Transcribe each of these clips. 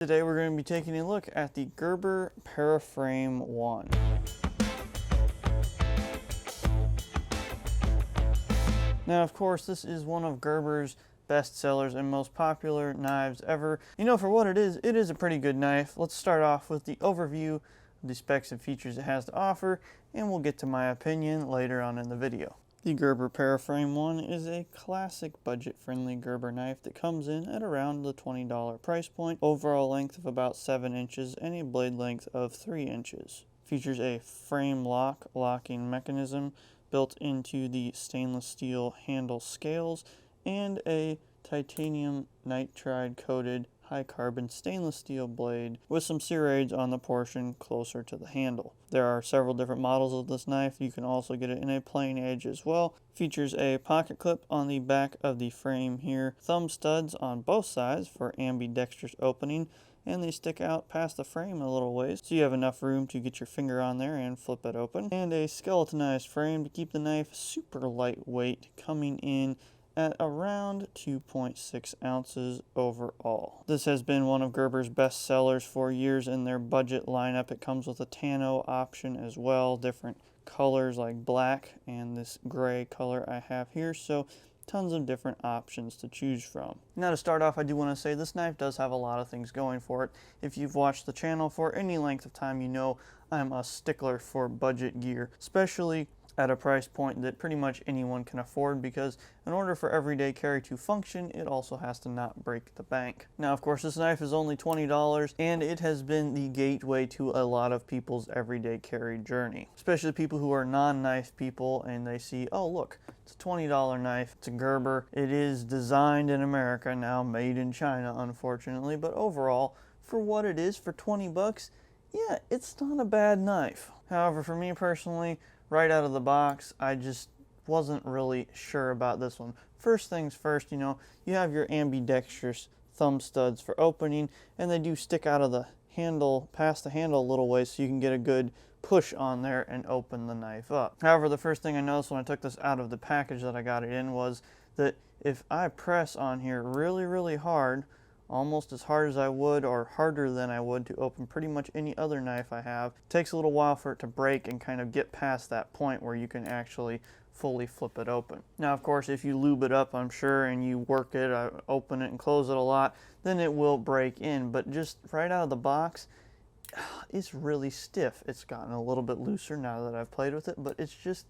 Today we're going to be taking a look at the Gerber Paraframe 1. Now, of course, this is one of Gerber's best sellers and most popular knives ever. You know, for what it is a pretty good knife. Let's start off with the overview of the specs and features it has to offer, and we'll get to my opinion later on in the video. The Gerber Paraframe 1 is a classic budget-friendly Gerber knife that comes in at around the $20 price point, overall length of about 7 inches and a blade length of 3 inches. Features a frame locking mechanism built into the stainless steel handle scales and a titanium nitride coated high carbon stainless steel blade with some serrades on the portion closer to the handle. There are several different models of this knife. You can also get it in a plain edge as well. Features a pocket clip on the back of the frame here, thumb studs on both sides for ambidextrous opening, and they stick out past the frame a little ways so you have enough room to get your finger on there and flip it open, and a skeletonized frame to keep the knife super lightweight, coming in at around 2.6 ounces overall. This has been one of Gerber's best sellers for years in their budget lineup. It comes with a Tano option as well, different colors like black and this gray color I have here, so tons of different options to choose from. Now, to start off, I do want to say this knife does have a lot of things going for it. If you've watched the channel for any length of time, you know I'm a stickler for budget gear, especially at a price point that pretty much anyone can afford, because in order for everyday carry to function, it also has to not break the bank. Now, of course, this knife is only $20, and it has been the gateway to a lot of people's everyday carry journey, especially people who are non-knife people and they see, oh look, it's a $20 knife, it's a Gerber, it is designed in America, now made in China unfortunately, but overall, for what it is, for 20 bucks, yeah, it's not a bad knife. However, for me personally, right out of the box, I just wasn't really sure about this one. First things first, you have your ambidextrous thumb studs for opening, and they do stick out of the handle, past the handle a little ways, so you can get a good push on there and open the knife up. However, the first thing I noticed when I took this out of the package that I got it in was that if I press on here really, really hard, almost as hard as I would or harder than I would to open pretty much any other knife I have, it takes a little while for it to break and kind of get past that point where you can actually fully flip it open. Now, of course, if you lube it up, I'm sure, and you work it, open it and close it a lot, then it will break in. But just right out of the box, it's really stiff. It's gotten a little bit looser now that I've played with it, but it's just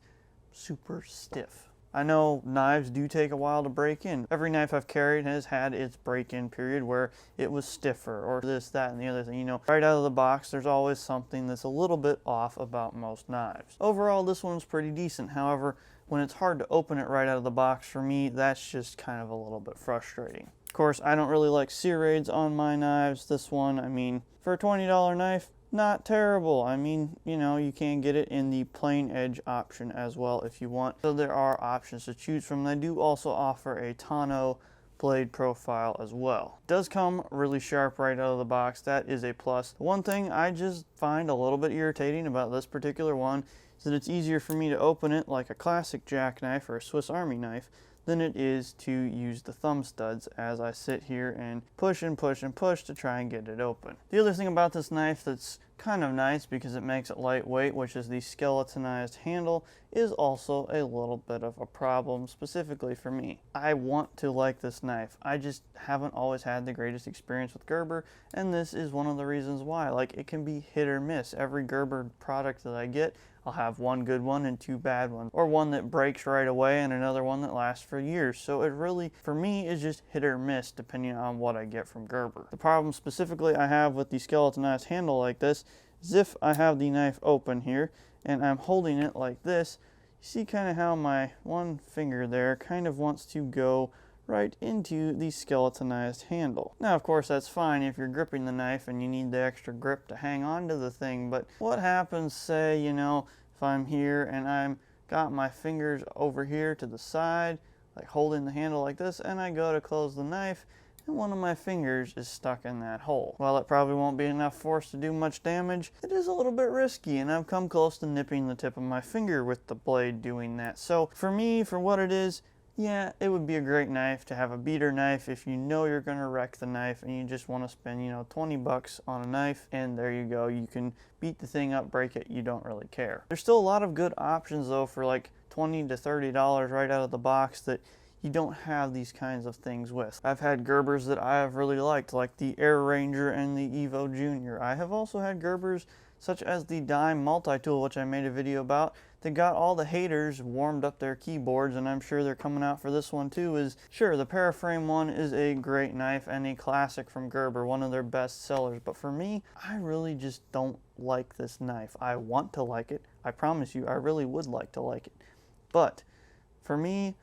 super stiff. I know knives do take a while to break in. Every knife I've carried has had its break-in period where it was stiffer or this, that, and the other thing. Right out of the box, there's always something that's a little bit off about most knives. Overall, this one's pretty decent. However, when it's hard to open it right out of the box, for me, that's just kind of a little bit frustrating. Of course, I don't really like serrades on my knives. This one, I mean, for a $20 knife, not terrible. I mean, you can get it in the plain edge option as well if you want. So there are options to choose from. They do also offer a Tano blade profile as well. It does come really sharp right out of the box. That is a plus. One thing I just find a little bit irritating about this particular one is that it's easier for me to open it like a classic jackknife or a Swiss Army knife than it is to use the thumb studs as I sit here and push and push and push to try and get it open. The other thing about this knife that's kind of nice because it makes it lightweight, which is the skeletonized handle, is also a little bit of a problem specifically for me. I want to like this knife. I just haven't always had the greatest experience with Gerber, and this is one of the reasons why. Like, it can be hit or miss. Every Gerber product that I get, I'll have one good one and two bad ones, or one that breaks right away and another one that lasts for years. So it really, for me, is just hit or miss depending on what I get from Gerber. The problem specifically I have with the skeletonized handle like this is if I have the knife open here and I'm holding it like this, you see kind of how my one finger there kind of wants to go right into the skeletonized handle. Now, of course, that's fine if you're gripping the knife and you need the extra grip to hang on to the thing, but what happens, say, if I'm here and I'm got my fingers over here to the side, like holding the handle like this, and I go to close the knife, and one of my fingers is stuck in that hole. While it probably won't be enough force to do much damage, it is a little bit risky, and I've come close to nipping the tip of my finger with the blade doing that. So for me, for what it is, yeah, it would be a great knife to have a beater knife if you know you're going to wreck the knife and you just want to spend, 20 bucks on a knife, and there you go. You can beat the thing up, break it, you don't really care. There's still a lot of good options though for like $20 to $30 right out of the box that you don't have these kinds of things with. I've had Gerbers that I have really liked, like the Air Ranger and the Evo Junior. I have also had Gerbers such as the Dime Multi-Tool, which I made a video about, that got all the haters warmed up their keyboards, and I'm sure they're coming out for this one too. Is sure, the Paraframe one is a great knife and a classic from Gerber, one of their best sellers, but for me, I really just don't like this knife. I want to like it. I promise you, I really would like to like it. But for me,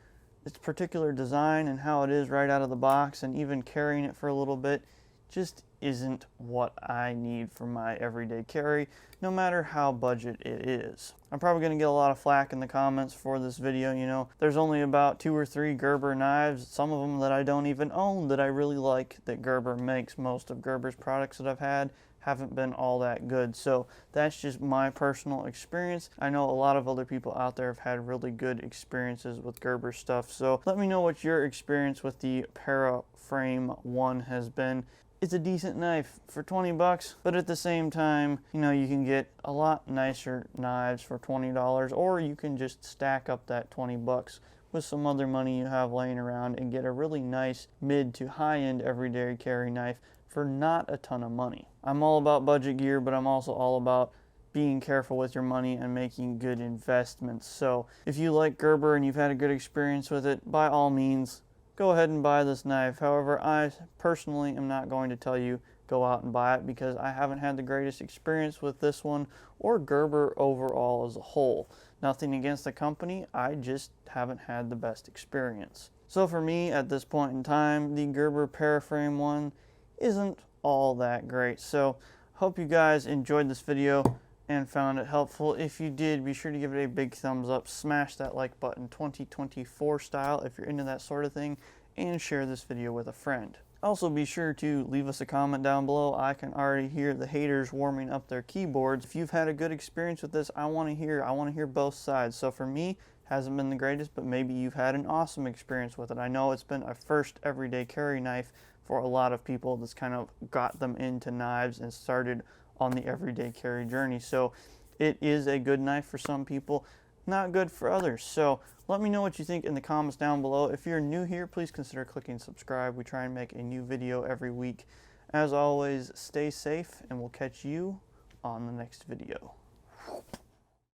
its particular design and how it is right out of the box, and even carrying it for a little bit, just isn't what I need for my everyday carry, no matter how budget it is. I'm probably going to get a lot of flack in the comments for this video. There's only about 2 or 3 Gerber knives, some of them that I don't even own, that I really like that Gerber makes. Most of Gerber's products that I've had haven't been all that good, so that's just my personal experience. I know a lot of other people out there have had really good experiences with Gerber stuff, so let me know what your experience with the Paraframe 1 has been. It's a decent knife for 20 bucks, but at the same time, you can get a lot nicer knives for $20, or you can just stack up that 20 bucks with some other money you have laying around and get a really nice mid to high-end everyday carry knife for not a ton of money. I'm all about budget gear, but I'm also all about being careful with your money and making good investments. So if you like Gerber and you've had a good experience with it, by all means, go ahead and buy this knife. However, I personally am not going to tell you go out and buy it, because I haven't had the greatest experience with this one or Gerber overall as a whole. Nothing against the company, I just haven't had the best experience. So for me, at this point in time, the Gerber Paraframe 1 isn't all that great. So hope you guys enjoyed this video and found it helpful. If you did, be sure to give it a big thumbs up, smash that like button 2024 style if you're into that sort of thing, and share this video with a friend. Also, be sure to leave us a comment down below. I can already hear the haters warming up their keyboards. If you've had a good experience with this, I want to hear both sides. So for me, hasn't been the greatest, but maybe you've had an awesome experience with it. I know it's been a first everyday carry knife for a lot of people. That's kind of got them into knives and started on the everyday carry journey. So it is a good knife for some people, not good for others. So let me know what you think in the comments down below. If you're new here, please consider clicking subscribe. We try and make a new video every week. As always, stay safe, and we'll catch you on the next video.